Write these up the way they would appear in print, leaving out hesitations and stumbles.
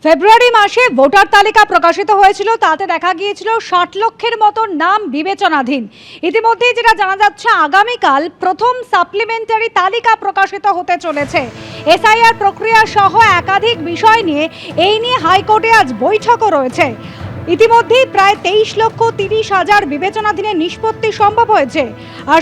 ফেব্রুয়ারি মাসে ভোটার তালিকা প্রকাশিত হয়েছিল, তাতে দেখা গিয়েছিল 60 লক্ষের মতো নাম বিবেচনাধীন। ইতিমধ্যেই যেটা জানা যাচ্ছে, আগামীকাল প্রথম সাপ্লিমেন্টারি তালিকা প্রকাশিত হতে চলেছে। এসআইআর প্রক্রিয়া সহ একাধিক বিষয় নিয়ে হাইকোর্টে আজ বৈঠকও রয়েছে। ইতিমধ্যেই প্রায় 23,30,000 বিবেচনাধীনের নিষ্পত্তি সম্ভব হয়েছে, আর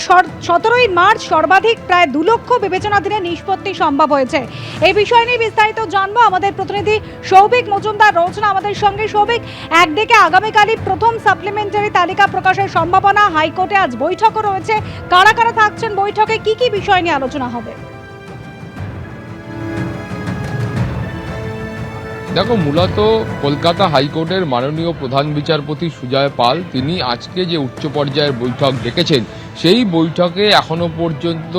17ই মার্চ সর্বাধিক প্রায় 2 লক্ষ বিবেচনাধীনের নিষ্পত্তি সম্ভব হয়েছে। এই বিষয় নিয়ে বিস্তারিত জানবো, আমাদের প্রতিনিধি সৌভিক মজুমদার রয়েছেন আমাদের সঙ্গে। সৌভিক, একদিকে আগামীকালই প্রথম সাপ্লিমেন্টারি তালিকা প্রকাশের সম্ভাবনা, হাইকোর্টে আজ বৈঠকও রয়েছে। কারা কারা থাকছেন বৈঠকে, কি কি বিষয় নিয়ে আলোচনা হবে? দেখো, মূলত কলকাতা হাইকোর্টের মাননীয় প্রধান বিচারপতি সুজয় পাল তিনি আজকে যে উচ্চ পর্যায়ের বৈঠক ডেকেছেন, সেই বৈঠকে এখনো পর্যন্ত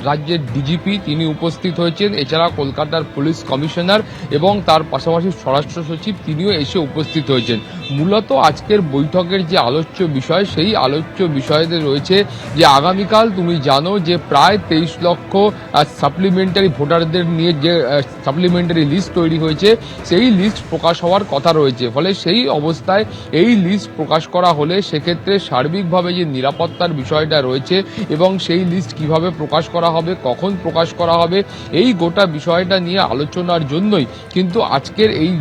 রাজ্যের ডিজিপি তিনি উপস্থিত হয়েছেন। এছাড়া কলকাতার পুলিশ কমিশনার এবং তার পাশাপাশি স্বরাষ্ট্র সচিব তিনিও এসে উপস্থিত হয়েছেন। মূলত আজকের বৈঠকের যে আলোচ্য বিষয়, সেই আলোচ্য বিষয়তে রয়েছে যে আগামীকাল তুমি জানো যে প্রায় 23 লক্ষ সাপ্লিমেন্টারি ভোটারদের নিয়ে যে সাপ্লিমেন্টারি লিস্ট তৈরি হয়েছে, সেই লিস্ট প্রকাশ হওয়ার কথা রয়েছে। ফলে সেই অবস্থায় এই লিস্ট প্রকাশ করা হলে সেক্ষেত্রে সার্বিকভাবে যে নিরাপত্তার বিষয়টা রয়েছে এবং সেই লিস্ট কিভাবে প্রকাশ করা হবে, কখন প্রকাশ করা হবে, এই গোটা বিষয়টা নিয়ে আলোচনার জন্যই কিন্তু আজকের এই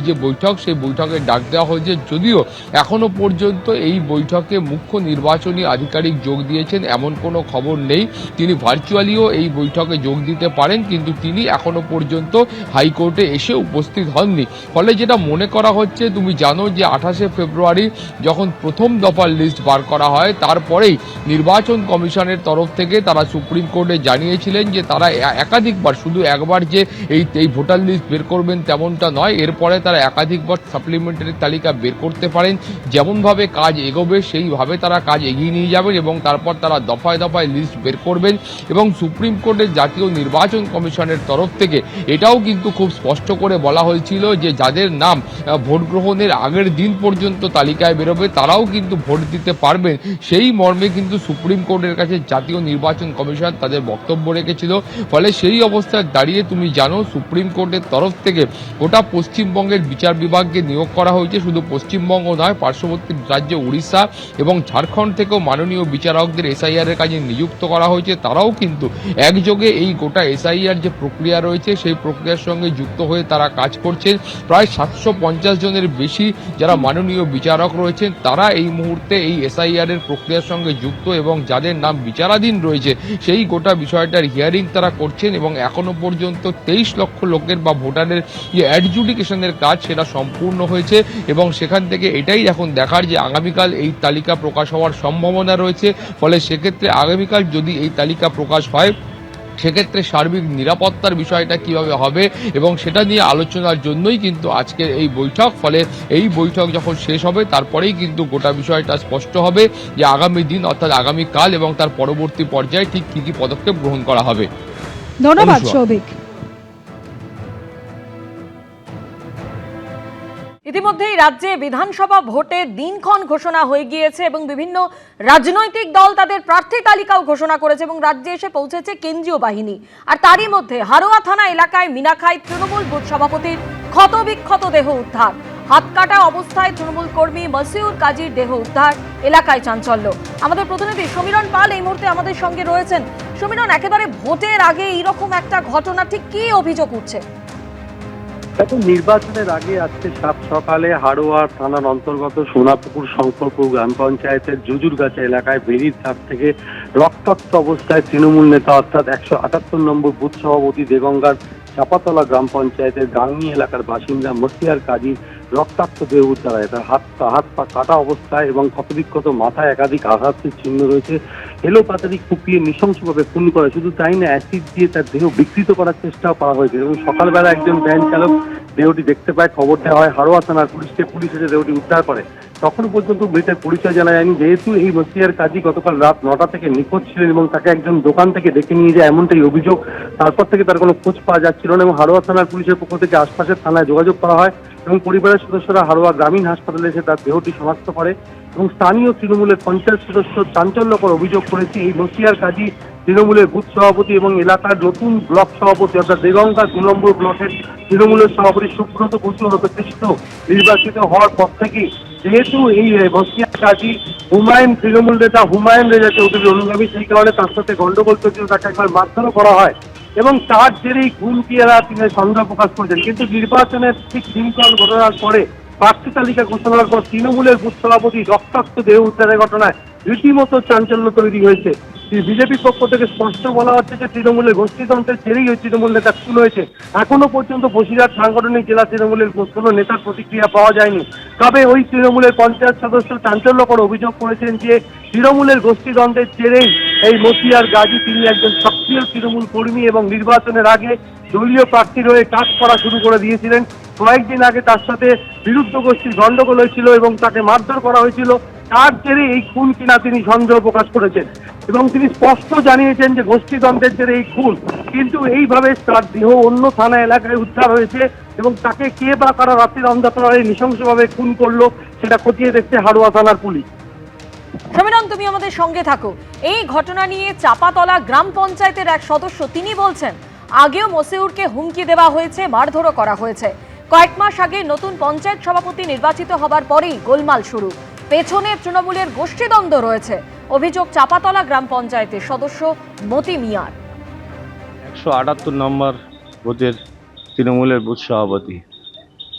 যে বৈঠক, সেই বৈঠকে ডাক দেওয়া হয়েছে। যদিও এখনো পর্যন্ত এই বৈঠকে মুখ্য নির্বাচনী আধিকারিক যোগ দিয়েছেন এমন কোনো খবর নেই। তিনি ভার্চুয়ালিও এই বৈঠকে যোগ দিতে পারেন, কিন্তু তিনি এখনো পর্যন্ত হাইকোর্টে এসে উপস্থিত হননি। ফলে যেটা মনে করা হচ্ছে, তুমি জানো যে 28শে ফেব্রুয়ারি যখন প্রথম দফার লিস্ট বার করা হয়, তারপরেই নির্বাচন কমিশনের তরফ থেকে তারা সুপ্রিম কোর্টে জানিয়েছিলেন যে তারা একাধিকবার, শুধু একবার যে এই ভোটার লিস্ট বের করবেন তেমনটা নয়, এরপরে তারা একাধিকবার সাপ্লিমেন্টারি তালিকা বের করতে পারেন। যেমনভাবে কাজ এগোবে সেইভাবে তারা কাজ এগিয়ে নিয়ে যাবেন এবং তারপর তারা দফায় দফায় লিস্ট বের করবেন। এবং সুপ্রিম কোর্টের জাতীয় নির্বাচন কমিশনের তরফ থেকে এটাও কিন্তু খুব স্পষ্ট করে বলা হয়েছিল যে যাদের নাম ভোট গ্রহণের আগের দিন পর্যন্ত তালিকায় বেরোবে তারাও কিন্তু ভোট দিতে পারবেন। সেই মর্মে কিন্তু সুপ্রিম কোর্টের কাছে জাতীয় নির্বাচন কমিশন তাদের বক্তব্য রেখেছিল। ফলে সেই অবস্থায় দাঁড়িয়ে তুমি জানো সুপ্রিম কোর্টের তরফ থেকে গোটা পশ্চিমবঙ্গের বিচার বিভাগকে নিয়োগ করা হয়েছে। শুধু পশ্চিমবঙ্গ নয়, পার্শ্ববর্তী রাজ্য উড়িষ্যা এবং ঝাড়খণ্ড থেকেও মাননীয় বিচারকদের এসআইআর এর কাজে নিযুক্ত করা হয়েছে। তারাও কিন্তু একযোগে এই গোটা এসআইআর যে প্রক্রিয়া রয়েছে সেই প্রক্রিয়ার সঙ্গে যুক্ত হয়ে তারা কাজ করছেন। প্রায় 750 জনের বেশি যারা মাননীয় বিচারক রয়েছেন তারা এই মুহূর্তে এই এসআইআর এর প্রক্রিয়ার সঙ্গে যুক্ত এবং যাদের নাম বিচারাধীন রয়েছে সেই গোটা বিষয়টার হিয়ারিং তারা করছেন। এবং এখনো পর্যন্ত 23 লক্ষ লোকের বা ভোটারের যে অ্যাডজুডিকেশনের কাজ সেটা সম্পূর্ণ হয়েছে এবং সেখান থেকে এটাই এখন দেখার যে আগামীকাল এই তালিকা প্রকাশ হওয়ার সম্ভাবনা রয়েছে। ফলে সেক্ষেত্রে আগামীকাল যদি এই তালিকা প্রকাশ হয়, সেক্ষেত্রে সার্বিক নিরাপত্তার বিষয়টা কিভাবে হবে এবং সেটা নিয়ে আলোচনার জন্যই কিন্তু আজকের এই বৈঠক। ফলে এই বৈঠক যখন শেষ হবে তারপরেই কিন্তু গোটা বিষয়টা স্পষ্ট হবে যে আগামী দিন অর্থাৎ আগামীকাল এবং তার পরবর্তী পর্যায়ে ঠিক কি কি পদক্ষেপ গ্রহণ করা হবে। ধন্যবাদ সৌভিক। ইতিমধ্যেই রাজ্যে বিধানসভা ভোটের দিনক্ষণ ঘোষণা হয়ে গিয়েছে এবং বিভিন্ন রাজনৈতিক দল তাদের প্রার্থী তালিকাও ঘোষণা করেছে এবং রাজ্যে এসে পৌঁছেছে কেন্দ্রীয় বাহিনী। আর তারই মধ্যে হারোয়া থানা এলাকায় মিনাখাই তৃণমূল বুথ সভাপতির ক্ষতবিক্ষত দেহ উদ্ধার। হাত কাটা অবস্থায় তৃণমূল কর্মী মসিউর কাজীর দেহ উদ্ধার, এলাকায় চাঞ্চল্য। আমাদের প্রতিনিধি সমীরণ পাল এই মুহূর্তে আমাদের সঙ্গে রয়েছেন। সমীরণ, একেবারে ভোটের আগে এইরকম একটা ঘটনা, ঠিক কি অভিযোগ উঠছে? দেখো, নির্বাচনের আগে আজকে সাত সকালে হারোয়া থানার অন্তর্গত সোনাপুকুর শঙ্করপুর গ্রাম পঞ্চায়েতের জুজুরগাছা এলাকায় বেরির ধার থেকে রক্তাক্ত অবস্থায় তৃণমূল নেতা অর্থাৎ 178 নম্বর বুথ সভাপতি দেগঙ্গার চাপাতলা গ্রাম পঞ্চায়েতের গাংনি এলাকার বাসিন্দা মসিয়ার কাজী রক্তাক্ত দেহ উদ্ধার হয়। তার হাত পা কাটা অবস্থায় এবং ক্ষতবিক্ষত মাথায় একাধিক আঘাতের চিহ্ন রয়েছে। এলোপাতাড়ি কুপিয়ে নৃশংসভাবে খুন করে, শুধু তাই না অ্যাসিড দিয়ে তার দেহ বিকৃত করার চেষ্টাও করা হয়েছে। এবং সকালবেলা একজন ভ্যান চালক দেহটি দেখতে পায়, খবর দেওয়া হয় হারোয়া থানার পুলিশকে। পুলিশ এসে দেহটি উদ্ধার করে। তখন পর্যন্ত মৃতের পরিচয় জানা যায়নি। যেহেতু এই মসিয়ার কাজী গতকাল রাত 9টা থেকে নিখোঁজ ছিলেন এবং তাকে একজন দোকান থেকে ডেকে নিয়ে যায় এমনটাই অভিযোগ। তারপর থেকে তার কোনো খোঁজ পাওয়া যাচ্ছিল না এবং হারোয়া থানার পুলিশের পক্ষ থেকে আশপাশের থানায় যোগাযোগ করা হয় এবং পরিবারের সদস্যরা হারোয়া গ্রামীণ হাসপাতালে এসে তার দেহটি শনাক্ত করে। এবং স্থানীয় তৃণমূলের পঞ্চায়েত সদস্য চাঞ্চল্যকর অভিযোগ করেছে, এই মসিয়ার কাজী তৃণমূলের বুথ সভাপতি এবং এলাকার নতুন ব্লক সভাপতি অর্থাৎ দেগঙ্গা 2 নম্বর ব্লকের তৃণমূলের সভাপতি সুব্রত বসু প্রতিষ্ঠিত নির্বাচিত হওয়ার পর থেকেই যেহেতু এই বসিয়া কাজী হুমায়ুন তৃণমূল নেতা হুমায়ুন রেজা চৌধুরীর অনুগামী, সেই কারণে তার সাথে গন্ডগোল চলছিল, তাকে একবার মারধরও করা হয় এবং তার জেরেই খুনকিয়ারা তিনি সন্দেহ প্রকাশ করেছেন। কিন্তু নির্বাচনের ঠিক দিনকাল ঘটনার পরে প্রার্থী তালিকা ঘোষণার পর তৃণমূলের বুথ সভাপতি রক্তাক্ত দেহ উদ্ধারের ঘটনায় রীতিমতো চাঞ্চল্য তৈরি হয়েছে। বিজেপির পক্ষ থেকে স্পষ্ট বলা হচ্ছে যে তৃণমূলের গোষ্ঠীতন্ত্রের জেরেই ওই তৃণমূল নেতা খুন হয়েছে। এখনো পর্যন্ত বসিরহাট সাংগঠনিক জেলা তৃণমূলের কোনো নেতার প্রতিক্রিয়া পাওয়া যায়নি। তবে ওই তৃণমূলের পঞ্চায়েত সদস্য চাঞ্চল্যকর অভিযোগ করেছেন যে তৃণমূলের গোষ্ঠীদ্বন্দ্বের জেরেই এই মতিয়ার গাজী, তিনি একজন সক্রিয় তৃণমূল কর্মী এবং নির্বাচনের আগে দলীয় প্রার্থীর হয়ে কাজ করা শুরু করে দিয়েছিলেন। কয়েকদিন আগে তার সাথে বিরুদ্ধ গোষ্ঠীর গন্ডগোল হয়েছিল এবং তাকে মারধর করা হয়েছিল। তার জেরে এই খুন কিনা তিনি সন্দেহ প্রকাশ করেছেন এবং তিনি স্পষ্ট জানিয়েছেন যে গোষ্ঠীদ্বন্দ্বের জেরে এই খুন। কিন্তু এইভাবে তার দেহ অন্য থানা এলাকায় উদ্ধার হয়েছে এবং তাকে কে বা কারা রাত্রির অন্ধকারে নৃশংসভাবে খুন করলো সেটা খতিয়ে দেখছে হাড়োয়া থানার পুলিশ। সমীরণ, তুমি আমাদের সঙ্গে থাকো। এই ঘটনা নিয়ে চাপাতলা গ্রাম পঞ্চায়েতের এক সদস্য তিনি বলছেন আগেও মসিউরকে হুমকি দেওয়া হয়েছে, মারধরও করা হয়েছে। কয়েক মাস আগে নতুন পঞ্চায়েত সভাপতি নির্বাচিত হবার পরেই গোলমাল শুরু। পেছনে তৃণমূলের গোষ্ঠীদ্বন্দ্ব রয়েছে, অভিযোগ চাপাতলা গ্রাম পঞ্চায়েতের সদস্য মতি মিয়ার। 178 নম্বর বুথের তৃণমূলের বুথ সভাপতি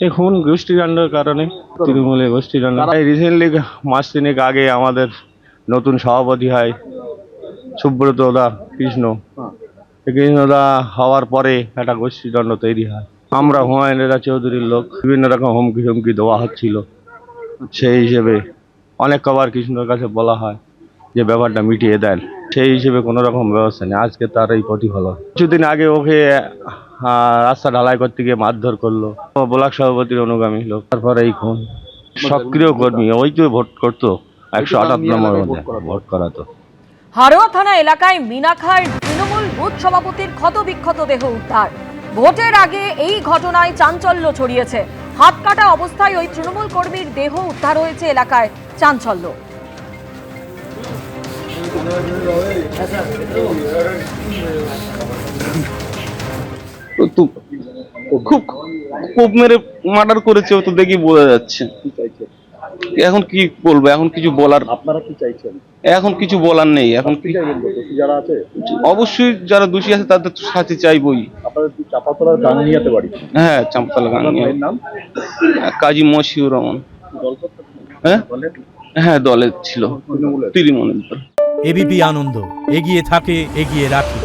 এখন গোষ্ঠীদ্বন্দ্বের কারণে তৃণমূলের গোষ্ঠীদ্বন্দ্ব রিসেন্টলি মাস তিনেক আগে আমাদের নতুন সভাপতি হয় সুব্রত দা কৃষ্ণদা হওয়ার পরে একটা গোষ্ঠীদ্বন্দ্ব তৈরি হয়। আমরা হুমায়ুন রেজা চৌধুরীর লোক, বিভিন্ন রকম হুমকি দেওয়া হচ্ছিল। সেই হিসেবে অনেক কবার কৃষ্ণর কাছে বলা হয় যে ব্যাপারটা মিটিয়ে দেন, সেই হিসেবে কোনো রকম ব্যবস্থা নেই। আজকে তার এই প্রতিফলন। কিছুদিন আগে ওকে রাস্তা ঢালাই করতে গিয়ে মারধর করলো, ব্লক সভাপতির অনুগামী লোক। তারপরে এই খুন। সক্রিয় কর্মী, ওই তো ভোট করতো 178 নম্বর মধ্যে ভোট করাতো। হাড়োয়া থানা এলাকায় মিনাখার তৃণমূল বুথ সভাপতির ক্ষতবিক্ষত দেহ উদ্ধার। ভোটের আগে এই ঘটনায় চাঞ্চল্য ছড়িয়েছে। হাত কাটা অবস্থায় ওই তৃণমূল কর্মীর দেহ উদ্ধার হয়েছে, এলাকায় চাঞ্চল্য। খুব কোপ মেরে মার্ডার করেছে, ও তো দেখি বোঝা যাচ্ছে। এখন কি বলবো, এখন কিছু বলার, আপনারা কি চাইছেন? এখন কিছু বলার নেই। এখন কি যারা আছে অবশ্যই যারা দোষী আছে তাদের তো শাস্তি চাইবই। আপনাদের চাপাতলার গাঙ্গিয়াতে বাড়ি? হ্যাঁ, চাম্পাতলা গাঙ্গিয়া। এর নাম কাজী মশিউর রহমান। দল করতেন? হ্যাঁ হ্যাঁ, দলে ছিল তৃণমূলের? তৃণমূলের। এবিপি আনন্দ, এগিয়ে থাকে, এগিয়ে রাখে।